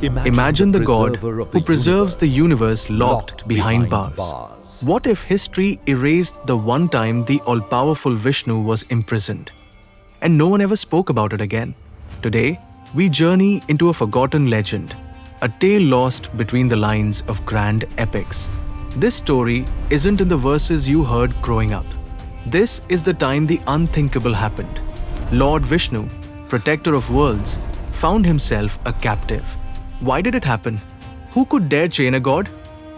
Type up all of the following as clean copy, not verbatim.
Imagine the God who preserves the universe locked behind bars. What if history erased the one time the all-powerful Vishnu was imprisoned, and no one ever spoke about it again? Today, we journey into a forgotten legend, a tale lost between the lines of grand epics. This story isn't in the verses you heard growing up. This is the time the unthinkable happened. Lord Vishnu, protector of worlds, found himself a captive. Why did it happen? Who could dare chain a god?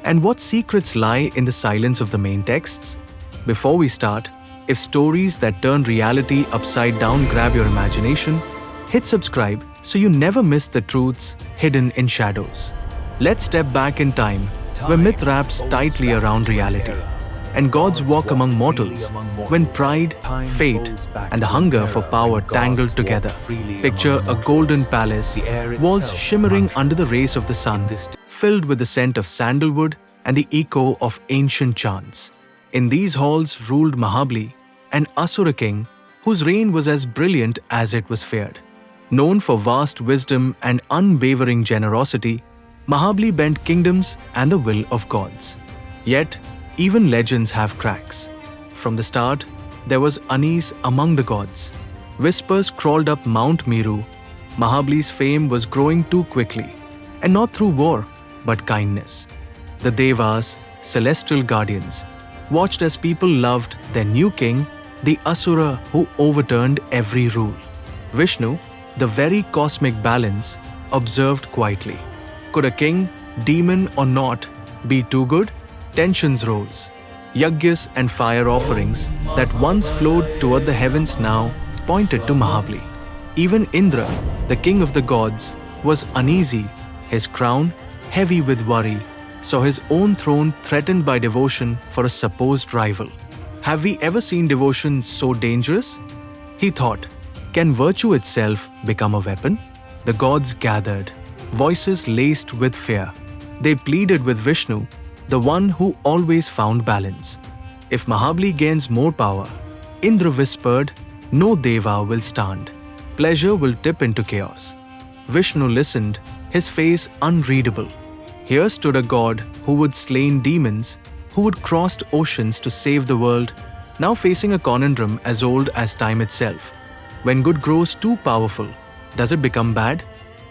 And what secrets lie in the silence of the main texts? Before we start, if stories that turn reality upside down grab your imagination, hit subscribe so you never miss the truths hidden in shadows. Let's step back in time, where myth wraps tightly around reality, and gods walk among mortals, when pride, fate, and the hunger for power tangled together. Picture a golden palace, walls shimmering under the rays of the sun, filled with the scent of sandalwood and the echo of ancient chants. In these halls ruled Mahabali, an Asura king whose reign was as brilliant as it was feared. Known for vast wisdom and unwavering generosity, Mahabali bent kingdoms and the will of gods. Yet, even legends have cracks. From the start, there was unease among the gods. Whispers crawled up Mount Meru. Mahabali's fame was growing too quickly, and not through war, but kindness. The Devas, celestial guardians, watched as people loved their new king, the Asura who overturned every rule. Vishnu, the very cosmic balance, observed quietly. Could a king, demon or not, be too good? Tensions rose. Yagyas and fire offerings that once flowed toward the heavens now pointed to Mahabali. Even Indra, the king of the gods, was uneasy, his crown heavy with worry, saw his own throne threatened by devotion for a supposed rival. Have we ever seen devotion so dangerous? He thought, can virtue itself become a weapon? The gods gathered, voices laced with fear. They pleaded with Vishnu, the one who always found balance. If Mahabali gains more power, Indra whispered, no Deva will stand. Pleasure will tip into chaos. Vishnu listened, his face unreadable. Here stood a god who would slain demons, who would cross oceans to save the world, now facing a conundrum as old as time itself. When good grows too powerful, does it become bad?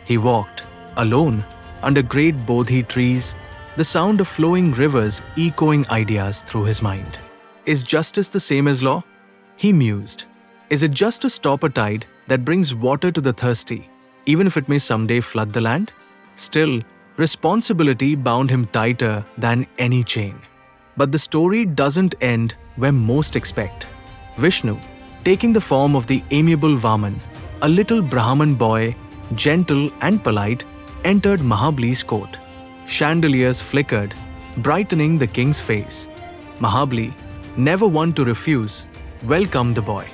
He walked, alone, under great bodhi trees, the sound of flowing rivers echoing ideas through his mind. Is justice the same as law? He mused. Is it just to stop a tide that brings water to the thirsty, even if it may someday flood the land? Still, responsibility bound him tighter than any chain. But the story doesn't end where most expect. Vishnu, taking the form of the amiable Vaman, a little Brahman boy, gentle and polite, entered Mahabali's court. Chandeliers flickered, brightening the king's face. Mahabali, never one to refuse, welcomed the boy.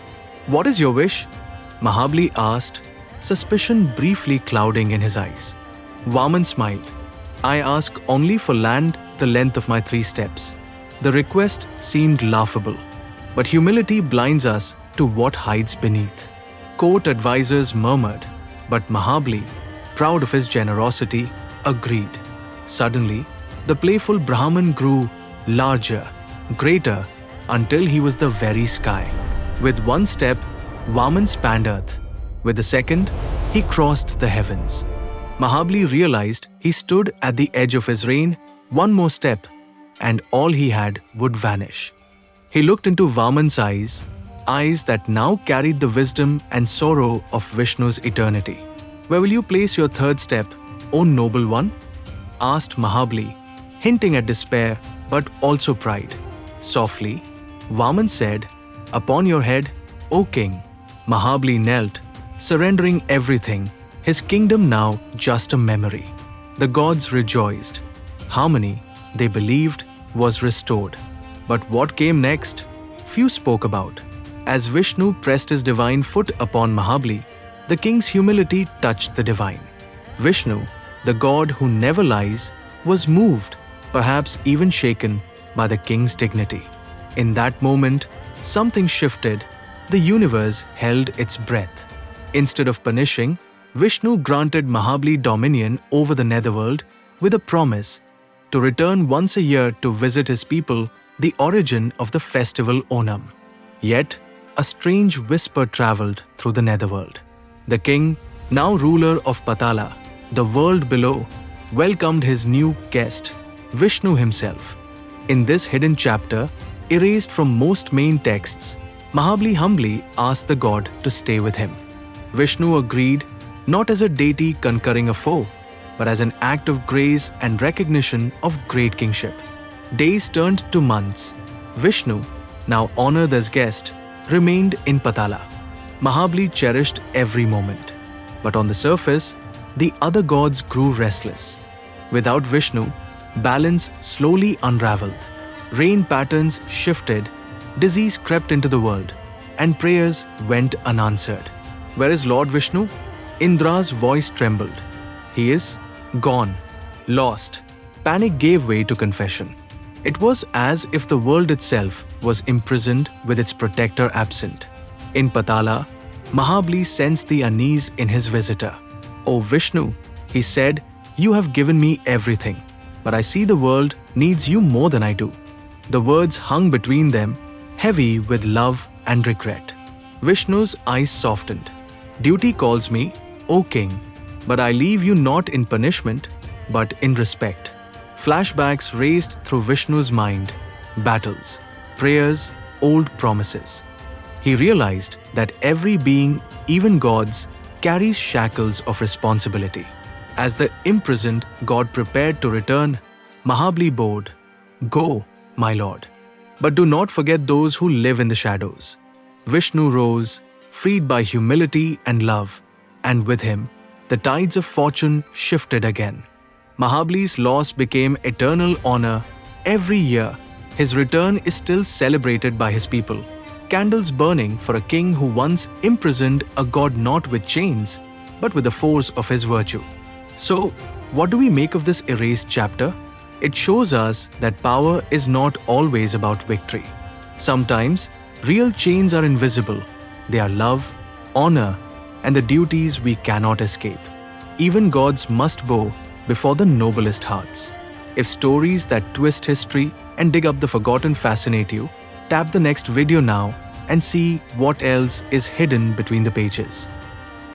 What is your wish? Mahabali asked, suspicion briefly clouding in his eyes. Vaman smiled. I ask only for land the length of my 3 steps. The request seemed laughable, but humility blinds us to what hides beneath. Court advisors murmured, but Mahabali, proud of his generosity, agreed. Suddenly, the playful Brahman grew larger, greater, until he was the very sky. With one step, Vaman spanned earth. With the second, he crossed the heavens. Mahabali realized he stood at the edge of his reign. One more step, and all he had would vanish. He looked into Vaman's eyes that now carried the wisdom and sorrow of Vishnu's eternity. Where will you place your third step, O noble one? Asked Mahabali, hinting at despair but also pride. Softly, Vaman said, upon your head, O king. Mahabali knelt, surrendering everything, his kingdom now just a memory. The gods rejoiced. Harmony, they believed, was restored. But what came next, few spoke about. As Vishnu pressed his divine foot upon Mahabali, the king's humility touched the divine. Vishnu, the god who never lies, was moved, perhaps even shaken, by the king's dignity. In that moment, something shifted. The universe held its breath. Instead of punishing, Vishnu granted Mahabali dominion over the netherworld with a promise to return once a year to visit his people, the origin of the festival Onam. Yet, a strange whisper travelled through the netherworld. The king, now ruler of Patala, the world below, welcomed his new guest, Vishnu himself. In this hidden chapter, erased from most main texts, Mahabali humbly asked the god to stay with him. Vishnu agreed, not as a deity conquering a foe, but as an act of grace and recognition of great kingship. Days turned to months. Vishnu, now honored as guest, remained in Patala. Mahabali cherished every moment. But on the surface, the other gods grew restless. Without Vishnu, balance slowly unraveled. Rain patterns shifted, disease crept into the world, and prayers went unanswered. Where is Lord Vishnu? Indra's voice trembled. He is gone, lost. Panic gave way to confession. It was as if the world itself was imprisoned with its protector absent. In Patala, Mahabali sensed the unease in his visitor. "O Vishnu," he said, "you have given me everything, but I see the world needs you more than I do." The words hung between them, heavy with love and regret. Vishnu's eyes softened. "Duty calls me, O king, but I leave you not in punishment, but in respect." Flashbacks raced through Vishnu's mind, battles, prayers, old promises. He realized that every being, even gods, carries shackles of responsibility. As the imprisoned god prepared to return, Mahabali bowed, "Go, my lord, but do not forget those who live in the shadows." Vishnu rose, freed by humility and love, and with him, the tides of fortune shifted again. Mahabali's loss became eternal honor. Every year, his return is still celebrated by his people. Candles burning for a king who once imprisoned a god not with chains, but with the force of his virtue. So, what do we make of this erased chapter? It shows us that power is not always about victory. Sometimes, real chains are invisible. They are love, honor, and the duties we cannot escape. Even gods must bow before the noblest hearts. If stories that twist history and dig up the forgotten fascinate you, tap the next video now and see what else is hidden between the pages.